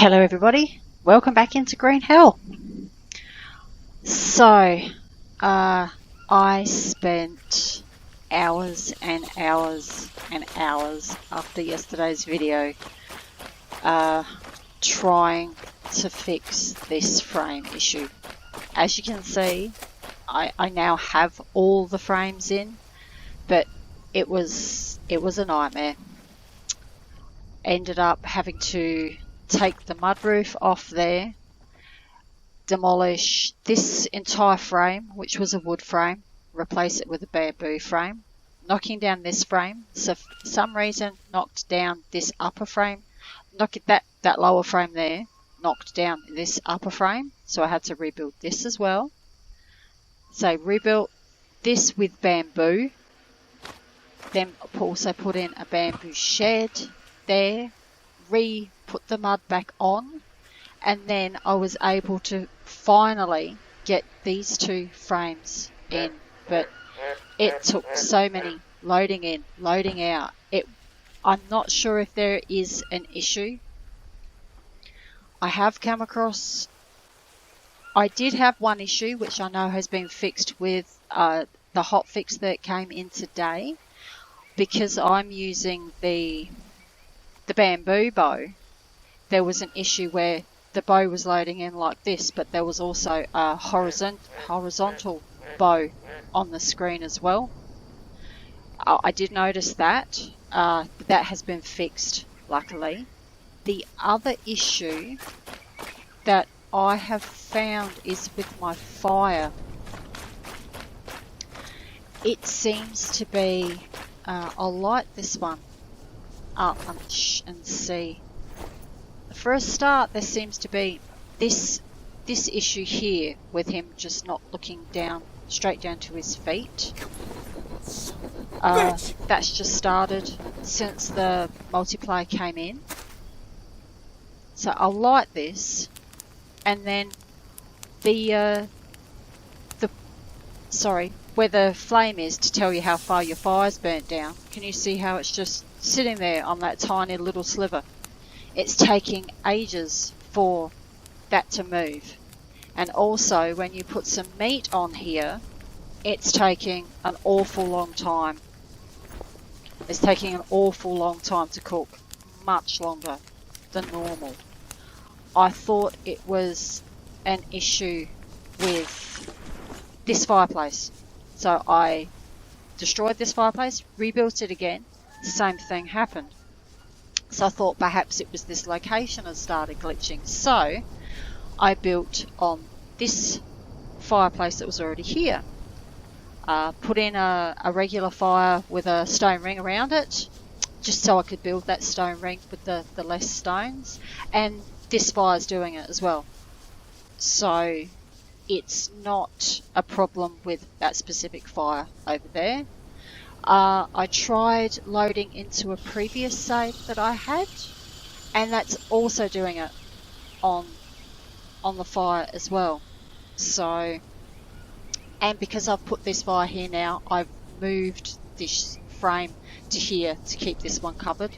Hello everybody, welcome back into Green Hell. So, I spent hours and hours and hours after yesterday's video trying to fix this frame issue. As you can see, I now have all the frames in, but it was a nightmare. Ended up having to take the mud roof off there, demolish this entire frame, which was a wood frame, replace it with a bamboo frame, knocking down this frame. So for some reason knocked down this upper frame, that lower frame there, knocked down this upper frame, so I had to rebuild this as well. So rebuilt this with bamboo, then also put in a bamboo shed there, put the mud back on, and then I was able to finally get these two frames in, but it took so many loading in, loading out. I'm not sure if there is an issue. I have come across, I did have one issue which I know has been fixed with the hotfix that came in today, because I'm using the bamboo bow. There was an issue where the bow was loading in like this, but there was also a horizontal bow on the screen as well. I did notice that, but that has been fixed, luckily. The other issue that I have found is with my fire. It seems to be, I'll light this one up and see. For a start, there seems to be this issue here with him just not looking down, straight down to his feet. That's just started since the multiplayer came in. So I'll light this, and then where the flame is to tell you how far your fire's burnt down. Can you see how it's just sitting there on that tiny little sliver? It's taking ages for that to move. And also when you put some meat on here, it's taking an awful long time. It's taking an awful long time to cook, much longer than normal. I thought it was an issue with this fireplace. So I destroyed this fireplace, rebuilt it again, the same thing happened. So I thought perhaps it was this location that started glitching. So I built on this fireplace that was already here. Put in a regular fire with a stone ring around it, just so I could build that stone ring with the less stones. And this fire's doing it as well. So it's not a problem with that specific fire over there. I tried loading into a previous save that I had, and that's also doing it on the fire as well. So, and because I've put this fire here now, I've moved this frame to here to keep this one covered.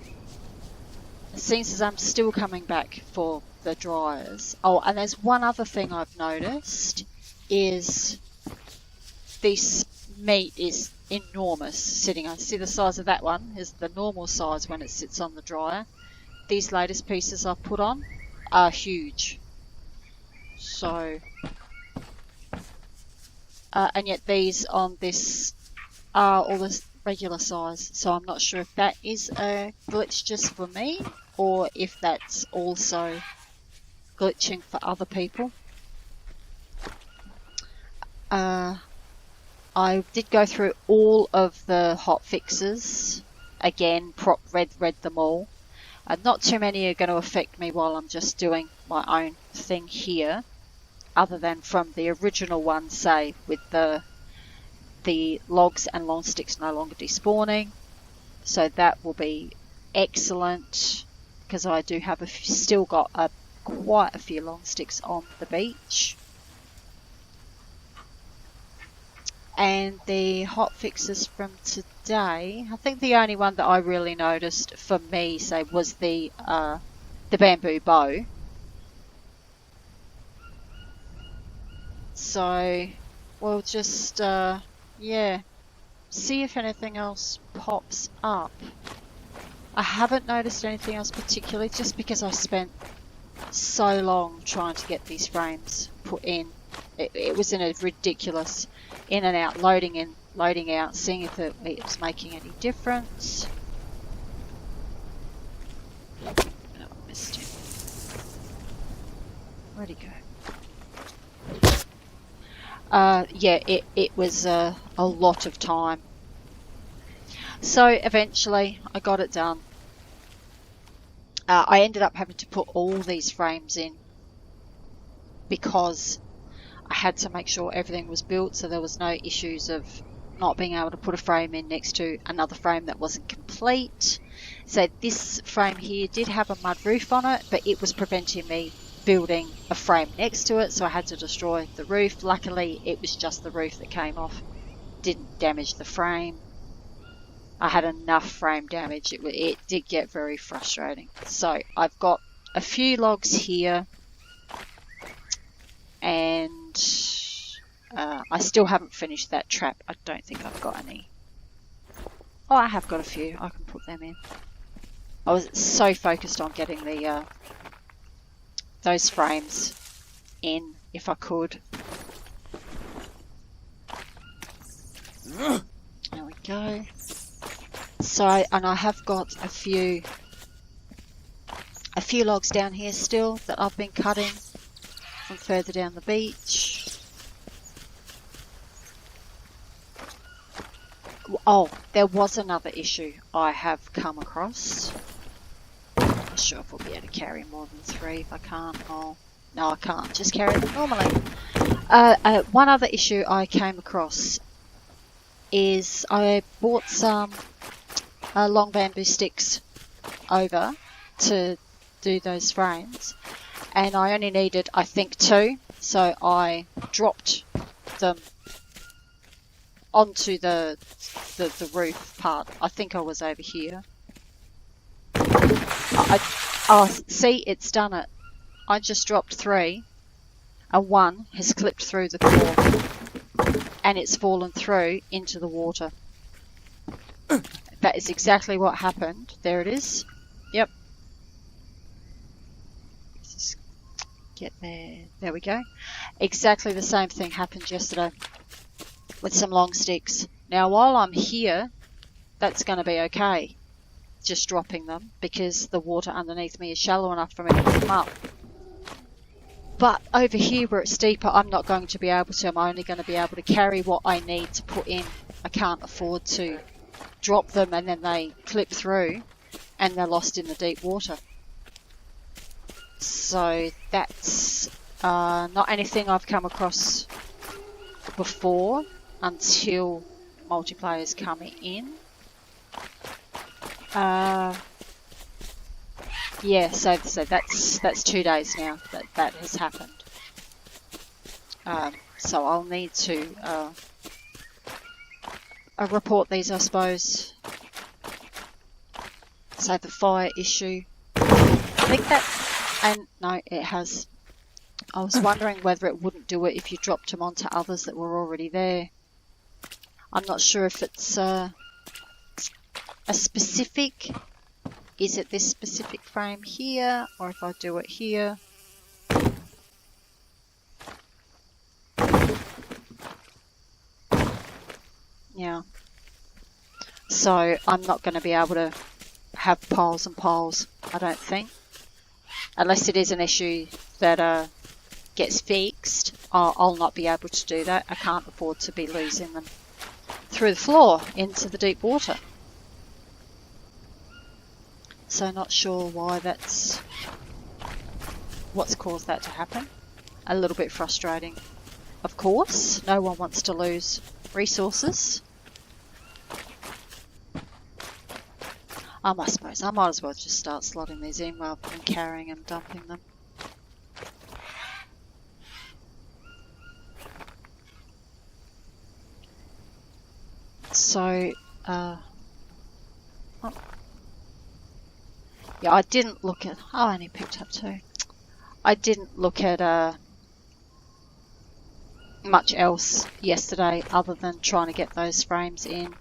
It seems as I'm still coming back for the dryers. Oh, and there's one other thing I've noticed is this meat is enormous sitting. I see the size of that one is the normal size when it sits on the dryer. These latest pieces I've put on are huge. So, and yet these on this are all this regular size. So I'm not sure if that is a glitch just for me, or if that's also glitching for other people. I did go through all of the hot fixes again, read them all. Not too many are going to affect me while I'm just doing my own thing here, other than from the original one, say with the logs and long sticks no longer despawning. So that will be excellent, because I do have still got quite a few long sticks on the beach. And the hot fixes from today, I think the only one that I really noticed for me, say, was the bamboo bow. So we'll just, yeah, see if anything else pops up. I haven't noticed anything else particularly, just because I spent so long trying to get these frames put in. It was in a ridiculous in and out, loading in, loading out, seeing if it was making any difference. Oh, I missed him. Where'd he go? Yeah, it was a lot of time. So eventually I got it done. I ended up having to put all these frames in because I had to make sure everything was built, so there was no issues of not being able to put a frame in next to another frame that wasn't complete. So this frame here did have a mud roof on it, but it was preventing me building a frame next to it, so I had to destroy the roof. Luckily, it was just the roof that came off. Didn't damage the frame. I had enough frame damage. It did get very frustrating. So I've got a few logs here, and I still haven't finished that trap. I don't think I've got any. Oh, I have got a few. I can put them in. I was so focused on getting the those frames in if I could. There we go. So, and I have got a few logs down here still that I've been cutting from further down the beach. Oh, there was another issue I have come across. I'm not sure if we'll be able to carry more than 3. If I can't, oh, no, I can't. Just carry them normally. One other issue I came across is I bought some long bamboo sticks over to do those frames, and I only needed, I think, 2, so I dropped them onto the roof part. I think I was over here. Oh, see, it's done it. I just dropped 3, and 1 has clipped through the core, and it's fallen through into the water. That is exactly what happened. There it is. Yep. Let's just get there. There we go. Exactly the same thing happened yesterday with some long sticks. Now, while I'm here, that's going to be okay, just dropping them, because the water underneath me is shallow enough for me to pick them up. But over here where it's steeper, I'm not going to be able to. I'm only going to be able to carry what I need to put in. I can't afford to drop them and then they clip through and they're lost in the deep water. So that's not anything I've come across before until multiplayer's coming in. Yeah, so that's 2 days now that has happened. So I'll need to report these, I suppose. So the fire issue. I think that, and no, it has. I was wondering whether it wouldn't do it if you dropped them onto others that were already there. I'm not sure if it's a specific. Is it this specific frame here, or if I do it here? Yeah. So I'm not going to be able to have piles and piles, I don't think. Unless it is an issue that gets fixed, I'll not be able to do that. I can't afford to be losing them through the floor into the deep water. So not sure why that's what's caused that to happen. A little bit frustrating. Of course, no one wants to lose resources. I suppose I might as well just start slotting these in rather than carrying and dumping them. So, oh. Yeah, I didn't look at, I only picked up 2. I didn't look at much else yesterday other than trying to get those frames in.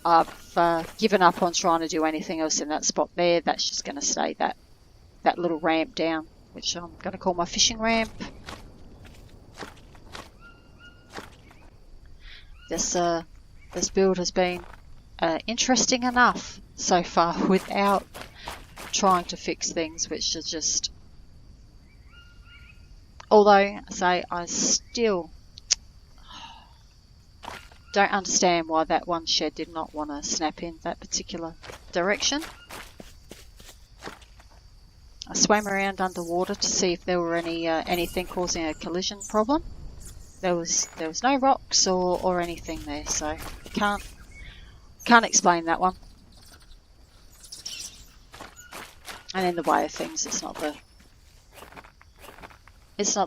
I've given up on trying to do anything else in that spot there. That's just going to stay that little ramp down, which I'm going to call my fishing ramp. This build has been interesting enough so far without trying to fix things, which is just... Although, I still don't understand why that one shed did not want to snap in that particular direction. I swam around underwater to see if there were anything causing a collision problem. There was no rocks or anything there, so can't explain that one. And in the way of things, it's not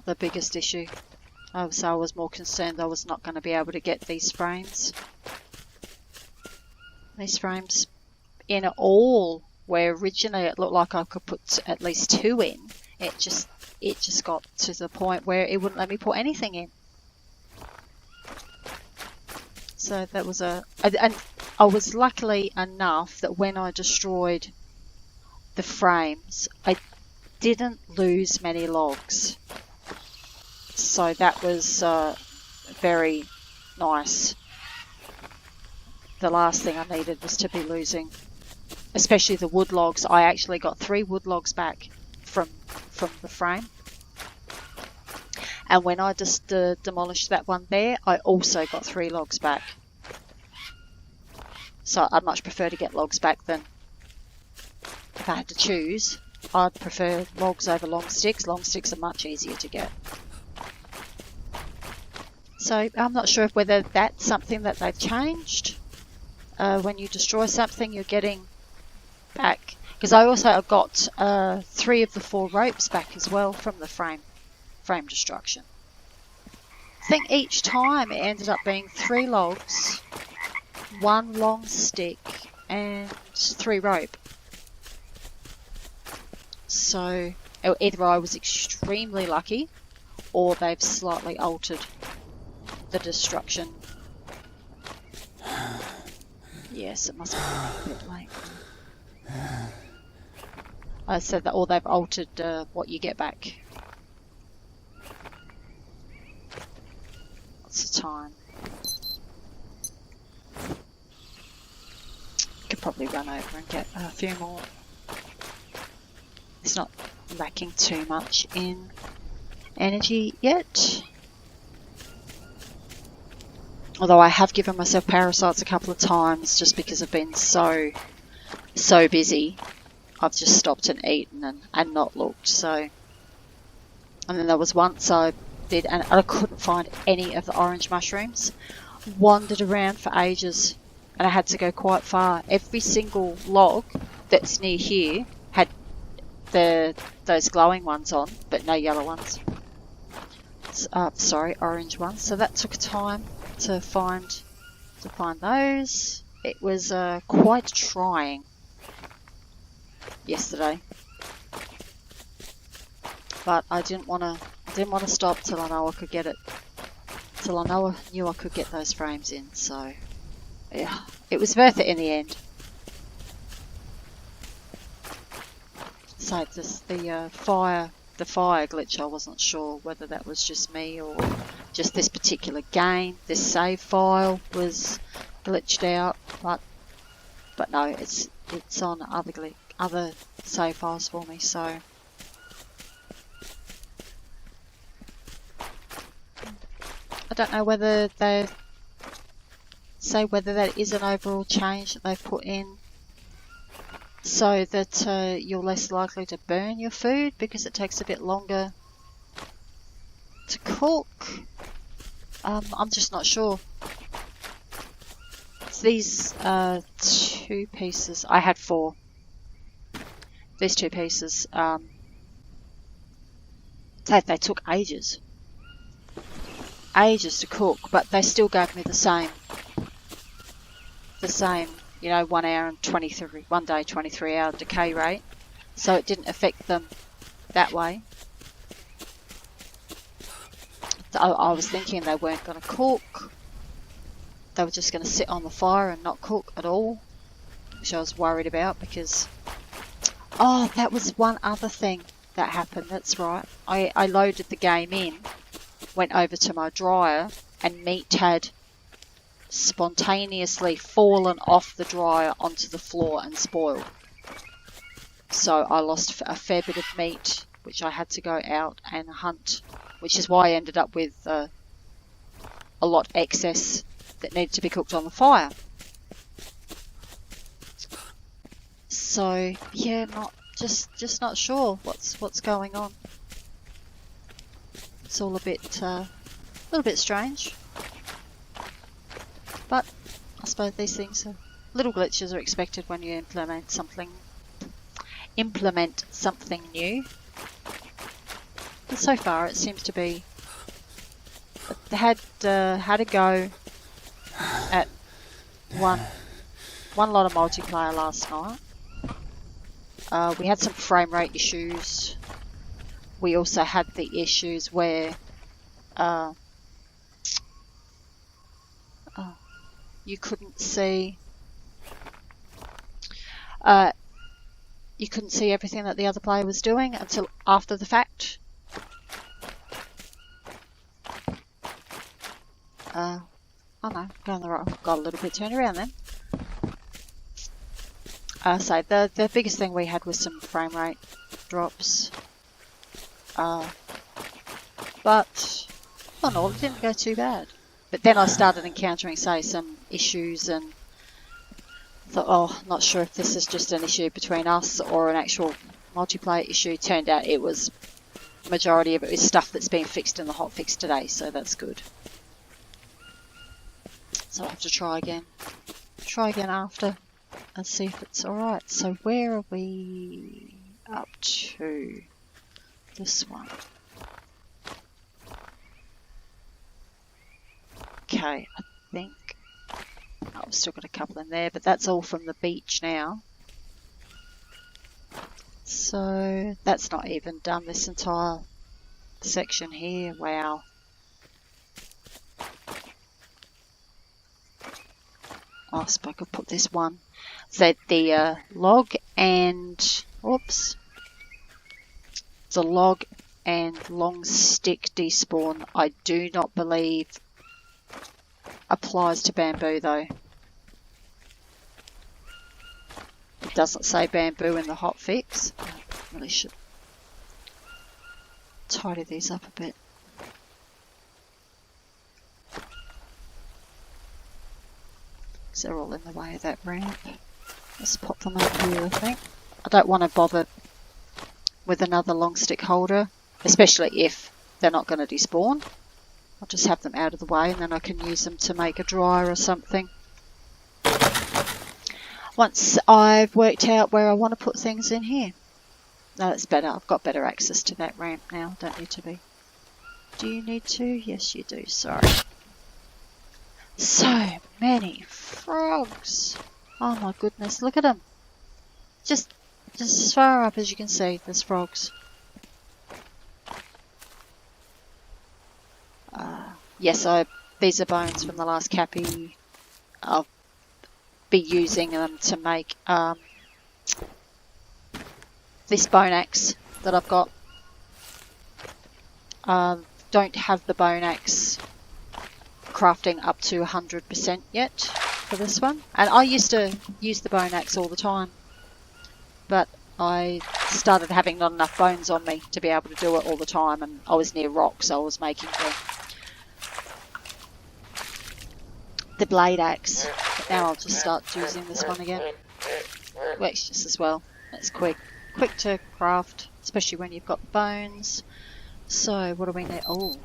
the biggest issue. So I was more concerned I was not going to be able to get these frames. These frames in all, where originally it looked like I could put at least 2 in. It just got to the point where it wouldn't let me put anything in. So that was and I was luckily enough that when I destroyed the frames, I didn't lose many logs. So that was very nice. The last thing I needed was to be losing, especially the wood logs. I actually got 3 wood logs back from the frame. And when I just demolished that one there, I also got 3 logs back. So I'd much prefer to get logs back than, if I had to choose, I'd prefer logs over long sticks. Long sticks are much easier to get. So I'm not sure whether that's something that they've changed. When you destroy something, you're getting back. Because I also got 3 of the 4 ropes back as well from the frame destruction. I think each time it ended up being 3 logs, 1 long stick, and 3 rope. So either I was extremely lucky, or they've slightly altered the destruction. Yes, it must be a bit late. I said that, or they've altered what you get back. What's the time? Could probably run over and get a few more. It's not lacking too much in energy yet. Although I have given myself parasites a couple of times just because I've been so busy. I've just stopped and eaten and not looked. So, and then there was once I did, and I couldn't find any of the orange mushrooms. Wandered around for ages, and I had to go quite far. Every single log that's near here had those glowing ones on, but no yellow ones. Sorry, orange ones. So that took time to find those. It was quite trying yesterday, but I didn't want to stop till I know I could get it. Till I knew I could get those frames in. So yeah, it was worth it in the end. So just the fire glitch, I wasn't sure whether that was just me or just this particular game. This save file was glitched out, but no, it's on other save files for me. So I don't know whether they say whether that is an overall change that they've put in, so that you're less likely to burn your food because it takes a bit longer to cook. I'm just not sure. It's these 2 pieces. I had 4. These 2 pieces, they took ages to cook, but they still gave me the same, 1 hour and 23, 1 day 23 hour decay rate, so it didn't affect them that way. I was thinking they weren't going to cook. They were just going to sit on the fire and not cook at all, which I was worried about because... Oh, that was one other thing that happened, that's right. I loaded the game in, went over to my dryer, and meat had spontaneously fallen off the dryer onto the floor and spoiled. So I lost a fair bit of meat, which I had to go out and hunt, which is why I ended up with a lot excess that needed to be cooked on the fire. So yeah, just not sure what's going on. It's all a little bit strange. But I suppose these things little glitches are expected when you implement something new. But so far it seems to be. They had a go at one lot of multiplayer last night. We had some frame rate issues. We also had the issues where you couldn't see everything that the other player was doing until after the fact. Oh no, going the right. Got a little bit turned around then. So the biggest thing we had was some frame rate drops. But all in all, it didn't go too bad. But then I started encountering, say, some issues and thought, oh, not sure if this is just an issue between us or an actual multiplayer issue. Turned out it was, majority of it is stuff that's been fixed in the hotfix today, so that's good. So I'll have to try again after and see if it's alright. So where are we up to? This one. Okay, I think I've still got a couple in there, but that's all from the beach now. So that's not even done, this entire section here. Wow. I suppose I could put this one. So the log and, oops, the log and long stick despawn I do not believe applies to bamboo though. It doesn't say bamboo in the hotfix. I really should tidy these up a bit. Because they're all in the way of that ramp. Let's pop them up here, I think. I don't want to bother with another long stick holder, especially if they're not going to despawn. I'll just have them out of the way and then I can use them to make a dryer or something. Once I've worked out where I want to put things in here. No, that's better. I've got better access to that ramp now. Don't need to be. Do you need to? Yes, you do. Sorry. So many frogs. Oh my goodness, look at them. Just as far up as you can see, there's frogs. Yes, these are bones from the last cappy. I'll be using them to make this bone axe that I've got. Don't have the bone axe crafting up to 100% yet for this one. And I used to use the bone axe all the time, but I started having not enough bones on me to be able to do it all the time, and I was near rocks, so I was making the blade axe. But now I'll just start using this one again. Works just as well. It's quick to craft, especially when you've got bones. So what do we need? Oh,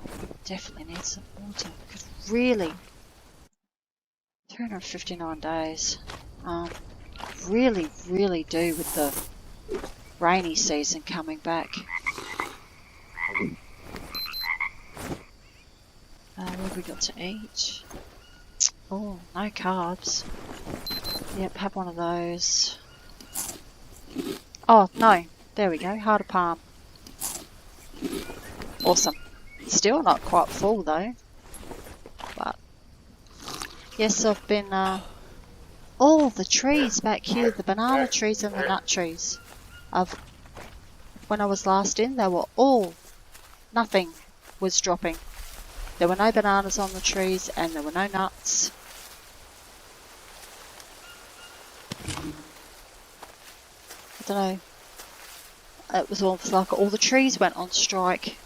definitely need some water. Could really 359 days. Really do with the rainy season coming back. What have we got to eat? Oh, no carbs. Yep, have one of those. Oh, no. There we go. Heart of palm. Awesome. Still not quite full though. But yes, I've been all the trees back here, the banana trees and the nut trees. When I was last in, they were all, nothing was dropping. There were no bananas on the trees and there were no nuts. I don't know. It was almost like all the trees went on strike.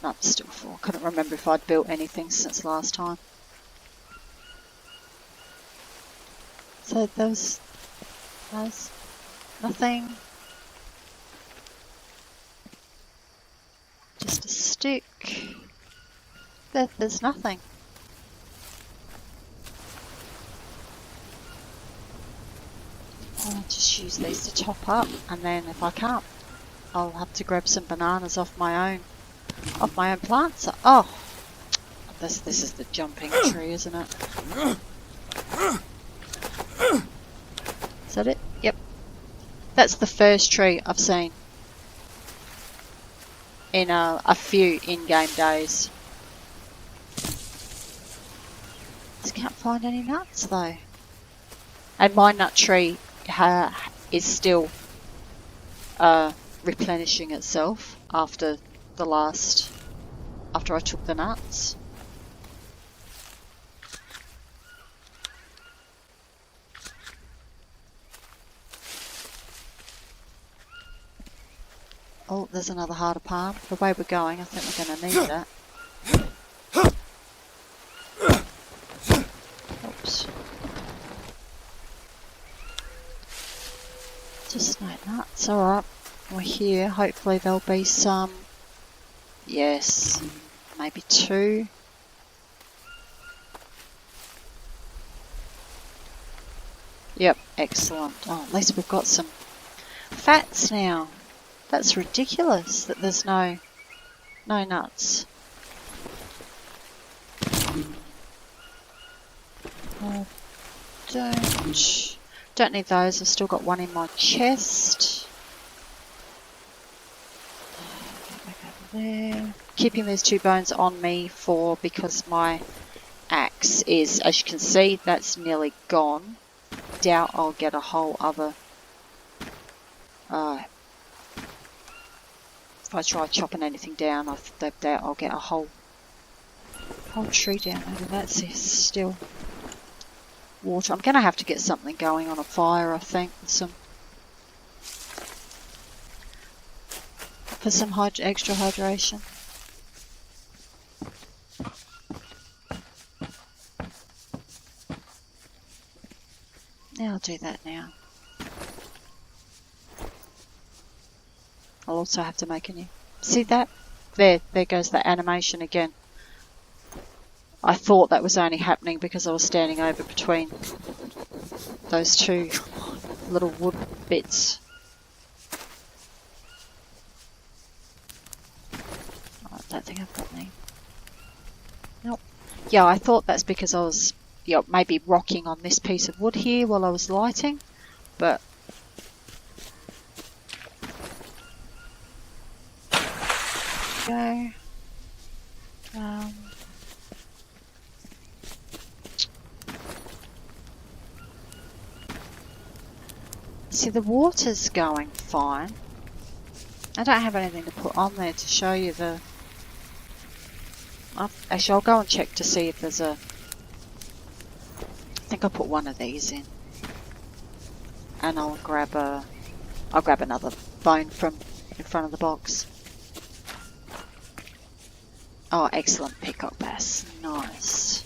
No, I'm still full. I couldn't remember if I'd built anything since last time. So there's nothing. Just a stick. There's nothing. I'll just use these to top up, and then if I can't, I'll have to grab some bananas off my own plants. Oh, this is the jumping tree, isn't it? Is that it? Yep. That's the first tree I've seen in a few in-game days. Just can't find any nuts though. And my nut tree is still replenishing itself after I took the nuts. Oh, there's another harder palm. The way we're going, I think we're going to need that. Oops. Just no nuts. Alright, we're here. Hopefully there'll be some. Yes, maybe 2. Yep, excellent. Oh, at least we've got some fats now. That's ridiculous that there's no nuts. Don't need those. I've still got one in my chest. Back over there. Keeping these 2 bones on me because my axe is, as you can see, that's nearly gone. Doubt I'll get a whole other. If I try chopping anything down, I doubt I'll get a whole tree down. Maybe that's still water. I'm going to have to get something going on a fire, I think, for some extra hydration. Yeah, I'll do that now. I'll also have to make a new. See that? There goes the animation again. I thought that was only happening because I was standing over between those 2 little wood bits. I don't think I've got any. Nope. Yeah, I thought that's because I was maybe rocking on this piece of wood here while I was lighting, but go. See, the water's going fine. I don't have anything to put on there to show you the. Actually, I'll go and check to see if there's a. I think I'll put one of these in, and I'll grab another bone from in front of the box. Oh, excellent peacock bass. Nice.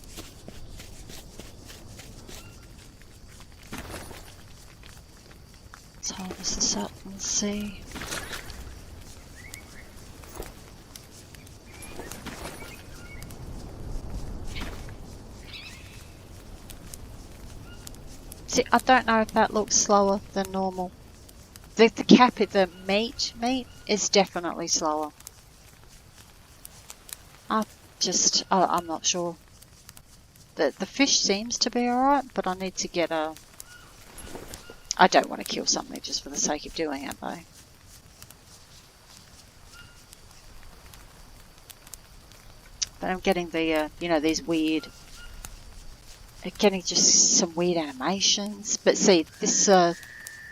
Let's harvest this up and see. See, I don't know if that looks slower than normal. The meat is definitely slower. I'm not sure. The fish seems to be alright, but I need to get a. I don't want to kill something just for the sake of doing it though. But I'm getting the, you know, these weird, getting just some weird animations. But see, this, the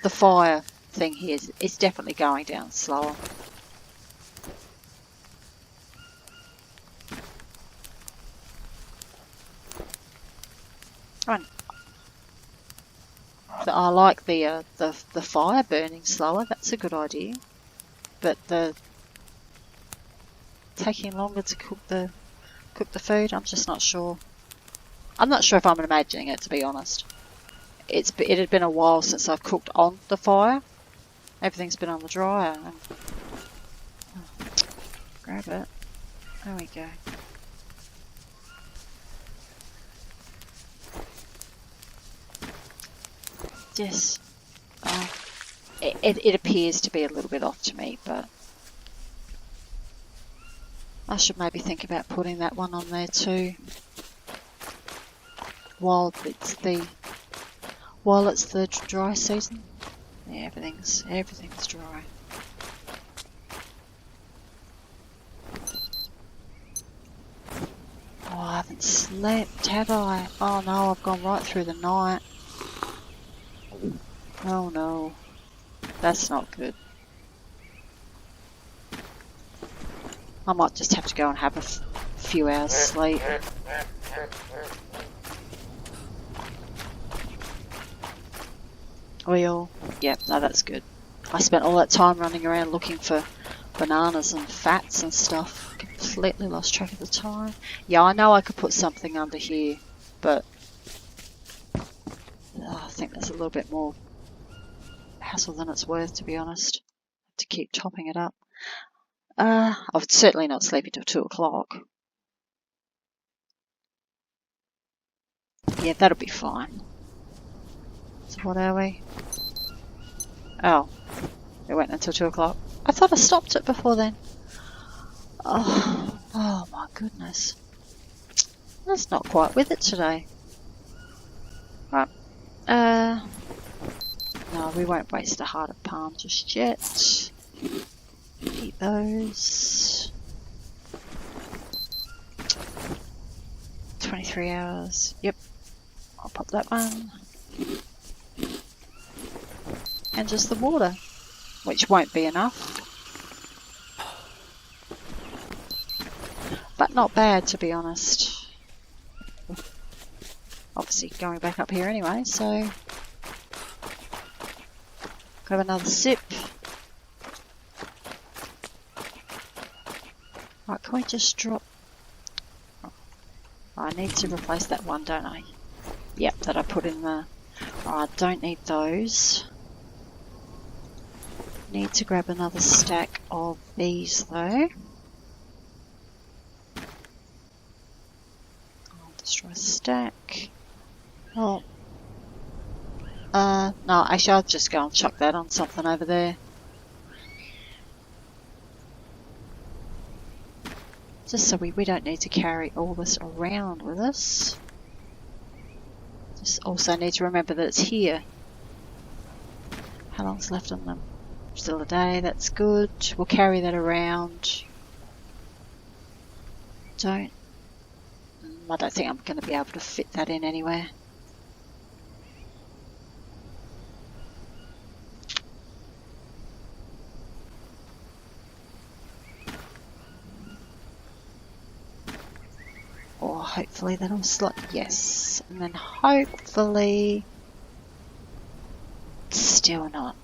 fire thing here is definitely going down slower. I like the fire burning slower. That's a good idea. But the taking longer to cook the food, I'm just not sure. I'm not sure if I'm imagining it, to be honest. It had been a while since I've cooked on the fire. Everything's been on the dryer. And, grab it. There we go. Yes. It appears to be a little bit off to me, but I should maybe think about putting that one on there too. While it's the dry season. Yeah, everything's dry. Oh, I haven't slept, have I? Oh no, I've gone right through the night. Oh no, that's not good. I might just have to go and have a few hours sleep. Oil. Yep, no, that's good. I spent all that time running around looking for bananas and fats and stuff. Completely lost track of the time. Yeah, I know I could put something under here, but I think there's a little bit more hassle than it's worth, to be honest, to keep topping it up. I'm certainly not sleeping till 2 o'clock. Yeah, that'll be fine. So what are we? Oh, it went until 2 o'clock. I thought I stopped it before then. Oh my goodness. That's not quite with it today. Right. No, we won't waste a hearted palm just yet. Eat those. 23 hours. Yep. I'll pop that one. And just the water, which won't be enough. But not bad, to be honest. Obviously going back up here anyway, so grab another sip. Right, can we just drop... I need to replace that one, don't I? Yep, that I put in the... I don't need those. Need to grab another stack of these though. I'll destroy a stack. Oh. No, actually I'll just go and chuck that on something over there. Just so we don't need to carry all this around with us. Just also need to remember that it's here. How long's left on them? Still a day, that's good. We'll carry that around. I don't think I'm going to be able to fit that in anywhere. Or hopefully that'll slot. Yes. And then hopefully still not.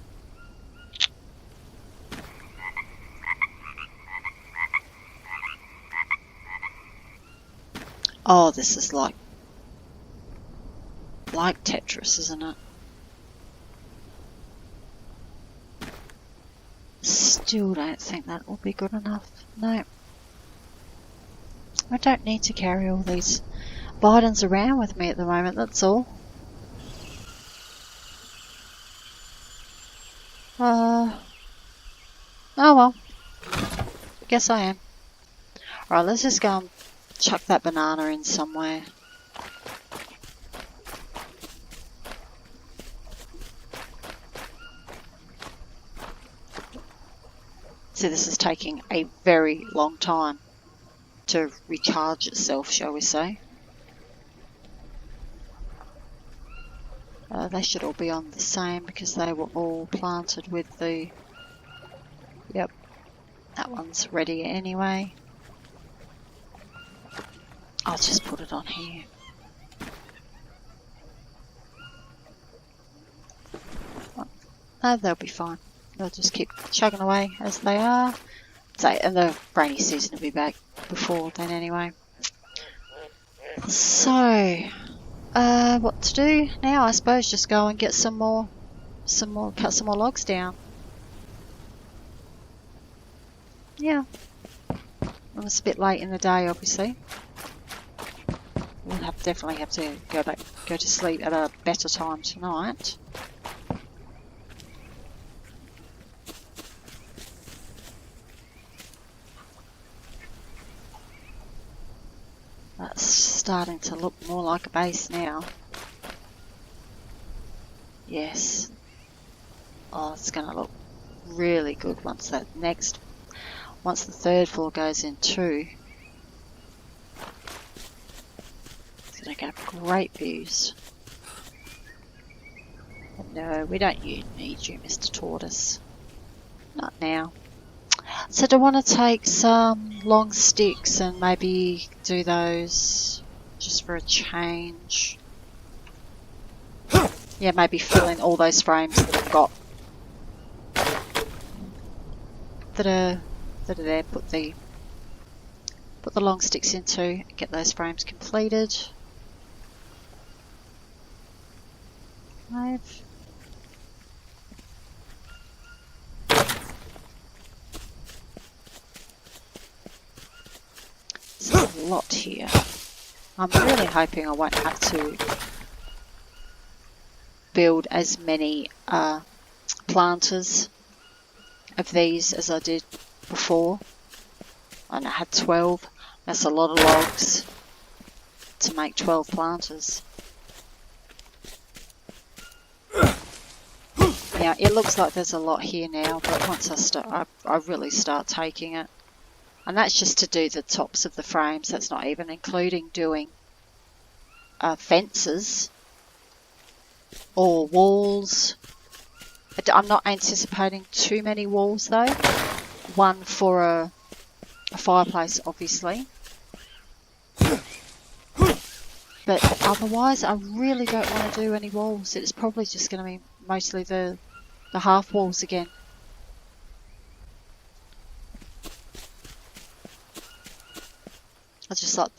Oh, this is like Tetris, isn't it? Still don't think that will be good enough. No. I don't need to carry all these Bidens around with me at the moment, that's all. Oh well. Guess I am. Alright, let's just go and chuck that banana in somewhere. See, this is taking a very long time to recharge itself, shall we say. They should all be on the same because they were all planted with the... Yep, that one's ready anyway. I'll just put it on here. No, they'll be fine. They'll just keep chugging away as they are. So, and the rainy season will be back before then anyway. So, what to do now? I suppose just go and get cut some more logs down. Yeah. Well, it's a bit late in the day, obviously. We'll definitely have to go to sleep at a better time tonight. That's starting to look more like a base now. Yes. Oh, it's going to look really good once the third floor goes in too. It's going to have great views. But no, we don't need you, Mr. Tortoise. Not now. So do I want to take some long sticks and maybe do those just for a change? Yeah, maybe fill in all those frames that I've got that are there. Put the long sticks into and get those frames completed. There's a lot here. I'm really hoping I won't have to build as many planters of these as I did before. And I had 12. That's a lot of logs to make 12 planters. Yeah, it looks like there's a lot here now, but once I really start taking it. And that's just to do the tops of the frames. That's not even including doing fences or walls. I'm not anticipating too many walls though. One for a fireplace, obviously. But otherwise, I really don't want to do any walls. It's probably just going to be mostly the half walls again. I just like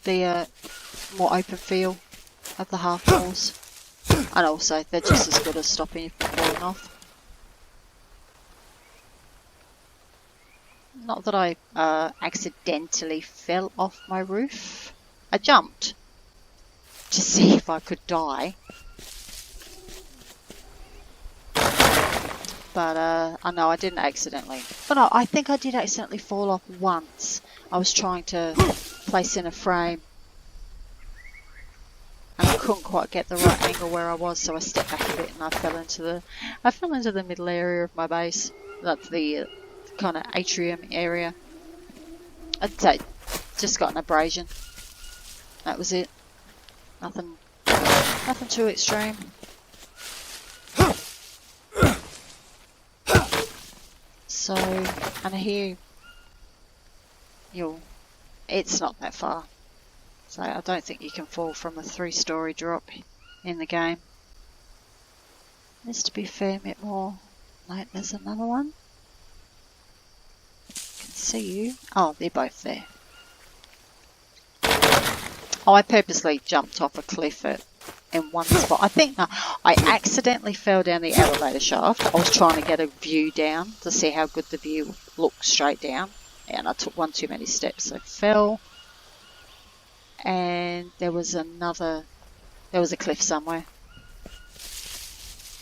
the more open feel of the half walls, and also they're just as good as stopping you from falling off. Not that I accidentally fell off my roof. I jumped to see if I could die. But I know I didn't accidentally. But no, I think I did accidentally fall off once. I was trying to place in a frame and I couldn't quite get the right angle where I was, so I stepped back a bit and I fell into the middle area of my base. That's the kind of atrium area. I'd say just got an abrasion. That was it. Nothing too extreme. So, and here, it's not that far. So I don't think you can fall from a 3-story drop in the game. Needs to be a fair bit more. No, there's another one. Can see you. Oh, they're both there. Oh, I purposely jumped off a cliff in one spot. I think I accidentally fell down the elevator shaft. I was trying to get a view down to see how good the view looked straight down. And I took one too many steps, so I fell. And there was a cliff somewhere.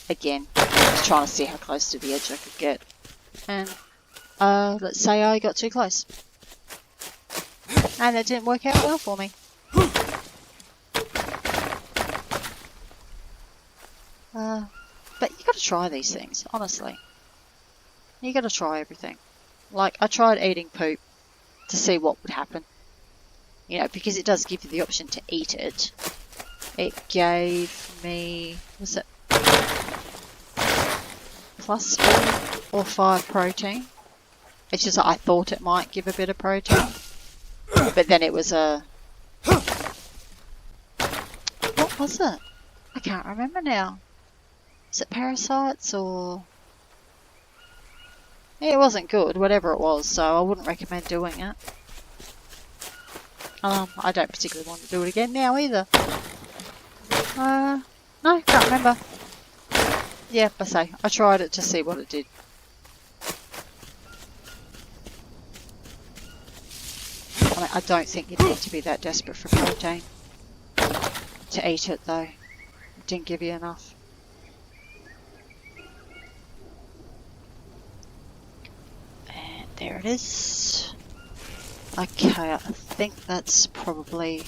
Again, I was trying to see how close to the edge I could get. And let's say I got too close. And it didn't work out well for me. But you got to try these things, honestly. You got to try everything. Like, I tried eating poop to see what would happen. You know, because it does give you the option to eat it. It gave me, was it +4 or 5 protein? It's just I thought it might give a bit of protein. But then it was a... What was it? I can't remember now. Is it parasites or... Yeah, it wasn't good, whatever it was, so I wouldn't recommend doing it. I don't particularly want to do it again now either. No, can't remember. Yeah, I tried it to see what it did. I mean, I don't think you need to be that desperate for protein to eat it though. It didn't give you enough. And there it is. Okay, I think that's probably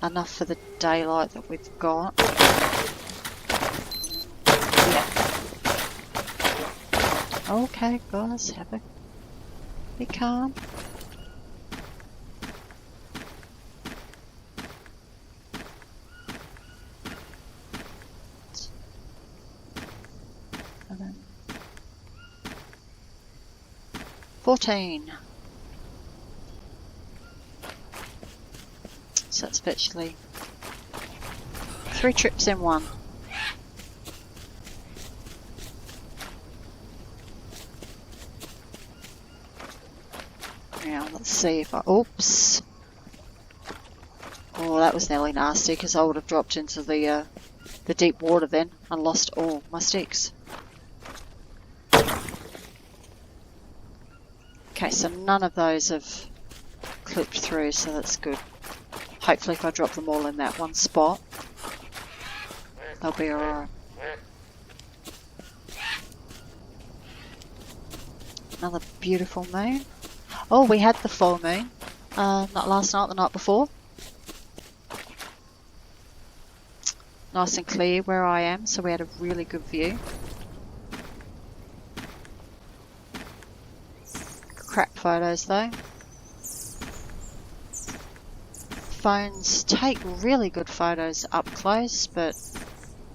enough for the daylight that we've got. Yeah. Okay, guys, be calm. And then 14. So that's virtually 3 trips in one. Now let's see if I... Oops. Oh, that was nearly nasty because I would have dropped into the deep water then and lost all my sticks. Okay, so none of those have clipped through, so that's good. Hopefully if I drop them all in that one spot, they'll be alright. Another beautiful moon. Oh, we had the full moon. Not last night, the night before. Nice and clear where I am, so we had a really good view. Crap photos though. Phones take really good photos up close, but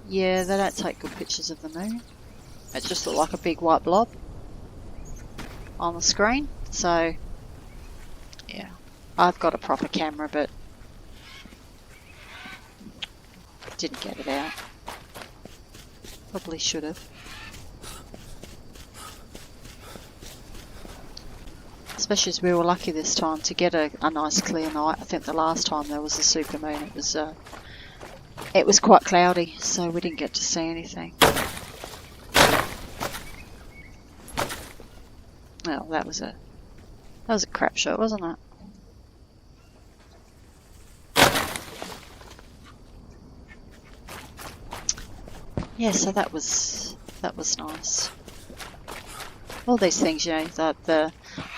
yeah, they don't take good pictures of the moon. It just looked like a big white blob on the screen. So yeah, I've got a proper camera, but didn't get it out. Probably should have. Especially as we were lucky this time to get a nice clear night. I think the last time there was a super moon, it was quite cloudy, so we didn't get to see anything. Well, that was a crap shot, wasn't it? Yeah, so that was nice. All these things, you know, that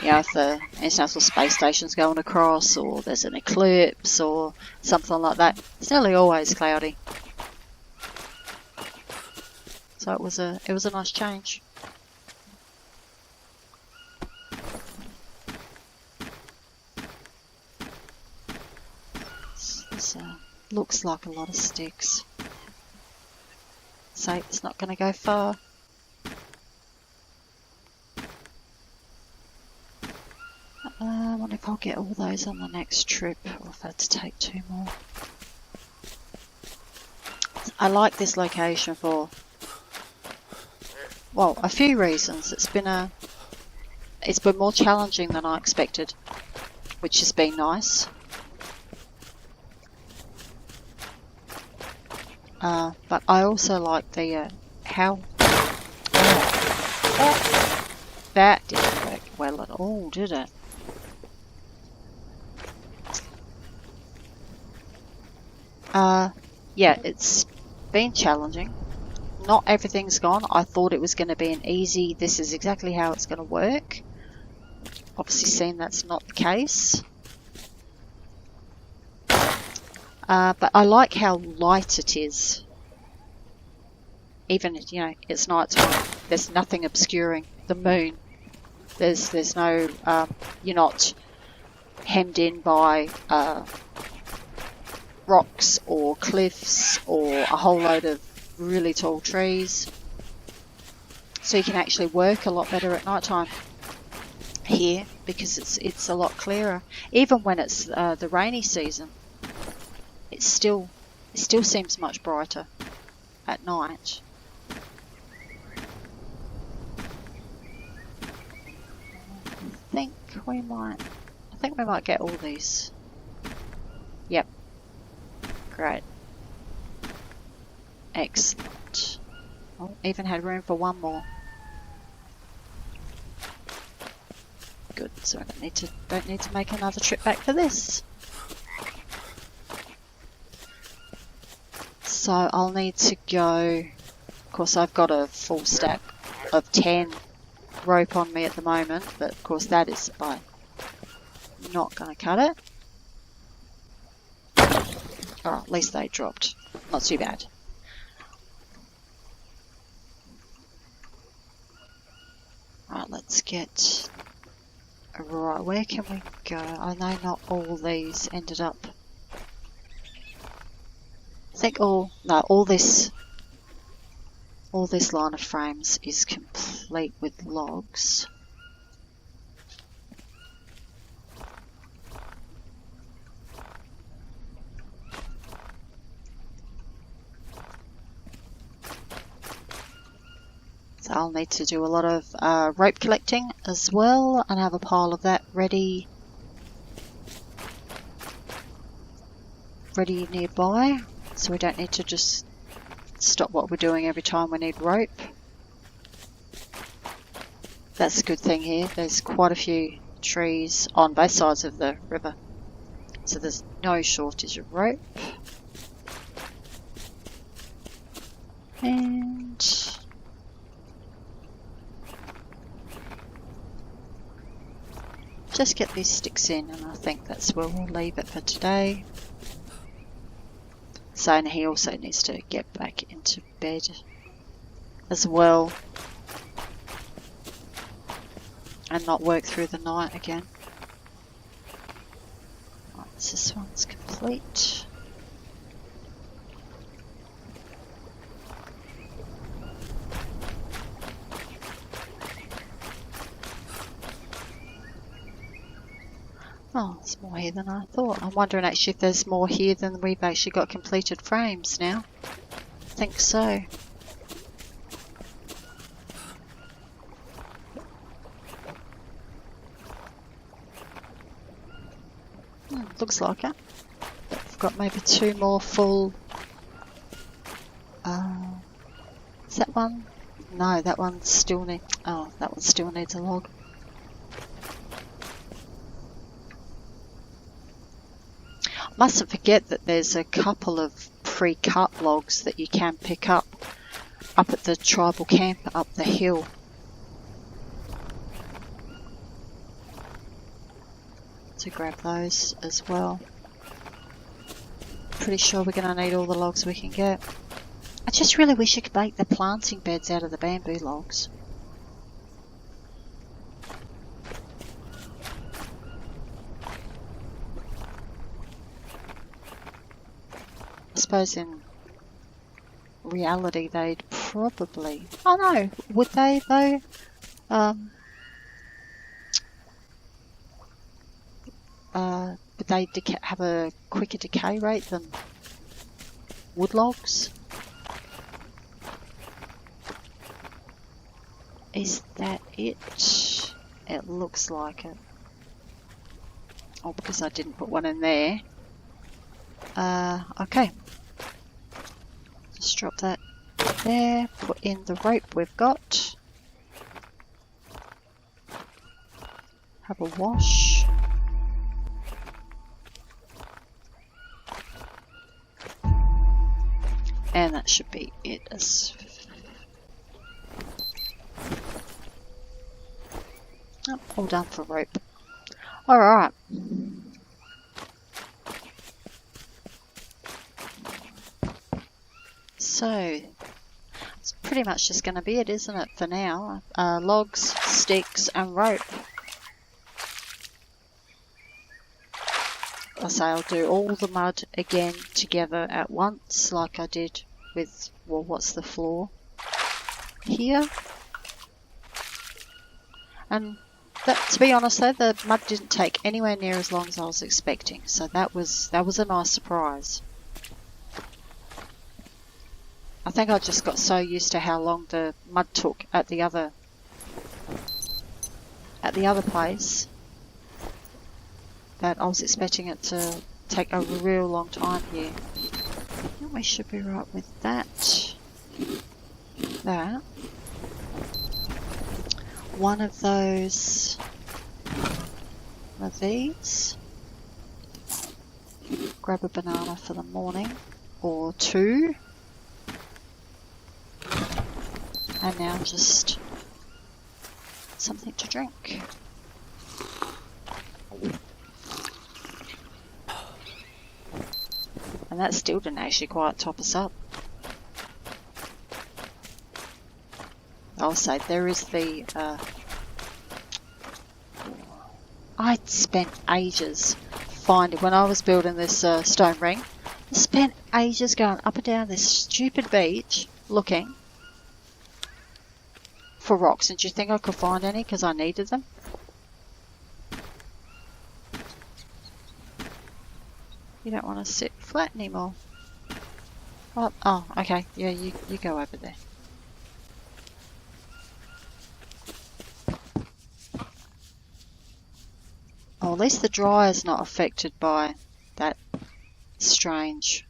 if the International Space Station's going across, or there's an eclipse, or something like that, it's nearly always cloudy. So it was a nice change. This looks like a lot of sticks. So it's not going to go far. I wonder if I'll get all those on the next trip, or if I had to take 2 more. I like this location for, well, a few reasons. It's been more challenging than I expected, which has been nice. But I also like the how that didn't work well at all, did it? Yeah, it's been challenging. Not everything's gone. I thought it was going to be an easy, this is exactly how it's going to work. Obviously seeing that's not the case. But I like how light it is. Even if, you know, it's night time, there's nothing obscuring the moon. There's no, you're not hemmed in by rocks or cliffs or a whole load of really tall trees. So you can actually work a lot better at night time here because it's a lot clearer. Even when it's the rainy season, it still seems much brighter at night. I think we might get all these. Yep. Great. Excellent. Oh, even had room for one more. Good. So I don't need to make another trip back for this. So I'll need to go. Of course, I've got a full stack of 10 rope on me at the moment, but of course that is by not going to cut it. Oh, at least they dropped. Not too bad. Right, let's get... Right, where can we go? I know not all these ended up... I think all this line of frames is complete with logs. So I'll need to do a lot of rope collecting as well and have a pile of that ready nearby, so we don't need to just stop what we're doing every time we need rope. That's a good thing here. There's quite a few trees on both sides of the river, so there's no shortage of rope. And just get these sticks in, and I think that's where we'll leave it for today. So, and he also needs to get back into bed as well and not work through the night again. Right, so this one's complete. Oh, there's more here than I thought. I'm wondering actually if there's more here than we've actually got completed frames now. I think so. Looks like it. But we've got maybe 2 more full. Is that one? No, that one still needs. Oh, that one still needs a log. Mustn't forget that there's a couple of pre-cut logs that you can pick up at the tribal camp up the hill. To grab those as well. Pretty sure we're going to need all the logs we can get. I just really wish you could make the planting beds out of the bamboo logs. I suppose in reality they'd probably... Oh no, would they though? Would they have a quicker decay rate than wood logs? Is that it? It looks like it. Oh, because I didn't put one in there. Okay. Just drop that there, put in the rope we've got. Have a wash. And that should be it. Oh, all done for rope. Alright. So, it's pretty much just going to be it, isn't it, for now? Logs, sticks, and rope. I say I'll do all the mud again together at once, like I did with, well, what's the floor here. And that, to be honest though, the mud didn't take anywhere near as long as I was expecting, so that was a nice surprise. I think I just got so used to how long the mud took at the other place that I was expecting it to take a real long time here. I think we should be right with that. That. One of those, one of these. Grab a banana for the morning, or two. And now just something to drink. And that still didn't actually quite top us up. I'll say there is the... I spent ages finding, when I was building this stone ring, I spent ages going up and down this stupid beach looking for rocks. And do you think I could find any because I needed them? You don't want to sit flat anymore. Oh, okay. Yeah, you go over there. Oh, at least the dryer's not affected by that strange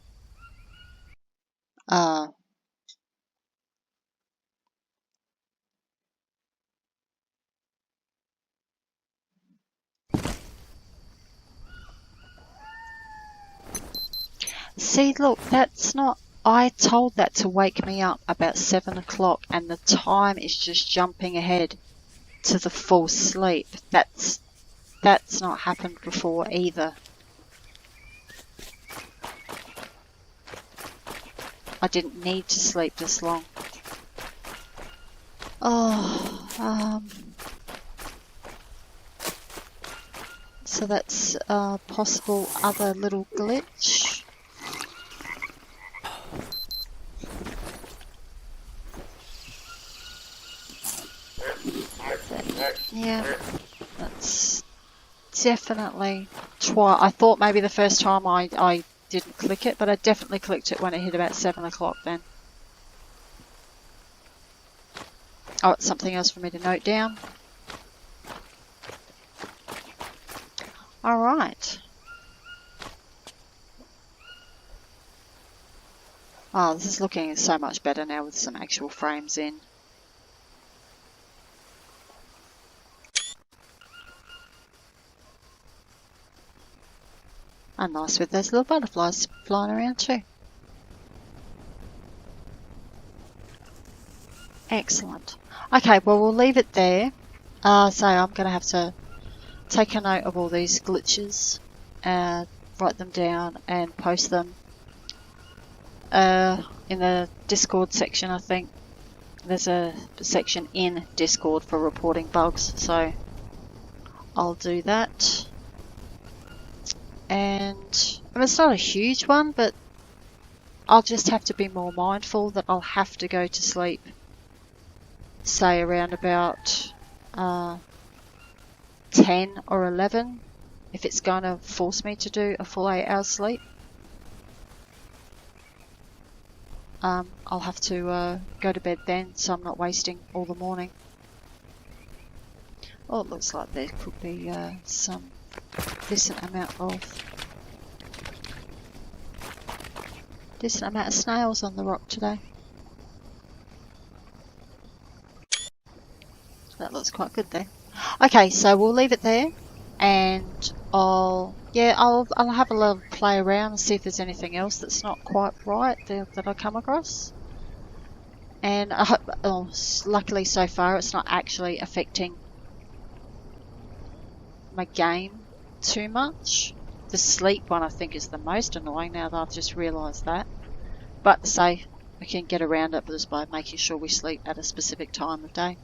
see, look, that's not... I told that to wake me up about 7 o'clock and the time is just jumping ahead to the full sleep. That's not happened before either. I didn't need to sleep this long. Oh, so that's a possible other little glitch. Yeah, that's definitely twice. I thought maybe the first time I didn't click it, but I definitely clicked it when it hit about 7 o'clock then. Oh, it's something else for me to note down. Alright. Oh, this is looking so much better now with some actual frames in. And nice with those little butterflies flying around too. Excellent. Okay, well we'll leave it there. So I'm going to have to take a note of all these glitches, write them down and post them in the Discord section. I think there's a section in Discord for reporting bugs, so I'll do that. And I mean, it's not a huge one, but I'll just have to be more mindful that I'll have to go to sleep, say around about 10 or 11 if it's going to force me to do a full 8 hours sleep. I'll have to go to bed then, so I'm not wasting all the morning. Oh, it looks like there could be some decent amount of snails on the rock today. That looks quite good there. Okay, so we'll leave it there, and I'll have a little play around and see if there's anything else that's not quite right that I come across. And luckily so far it's not actually affecting my game too much. The sleep one I think is the most annoying now that I've just realised that. But say we can get around it just by making sure we sleep at a specific time of day.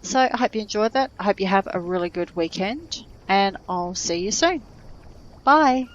So I hope you enjoyed that. I hope you have a really good weekend, and I'll see you soon. Bye.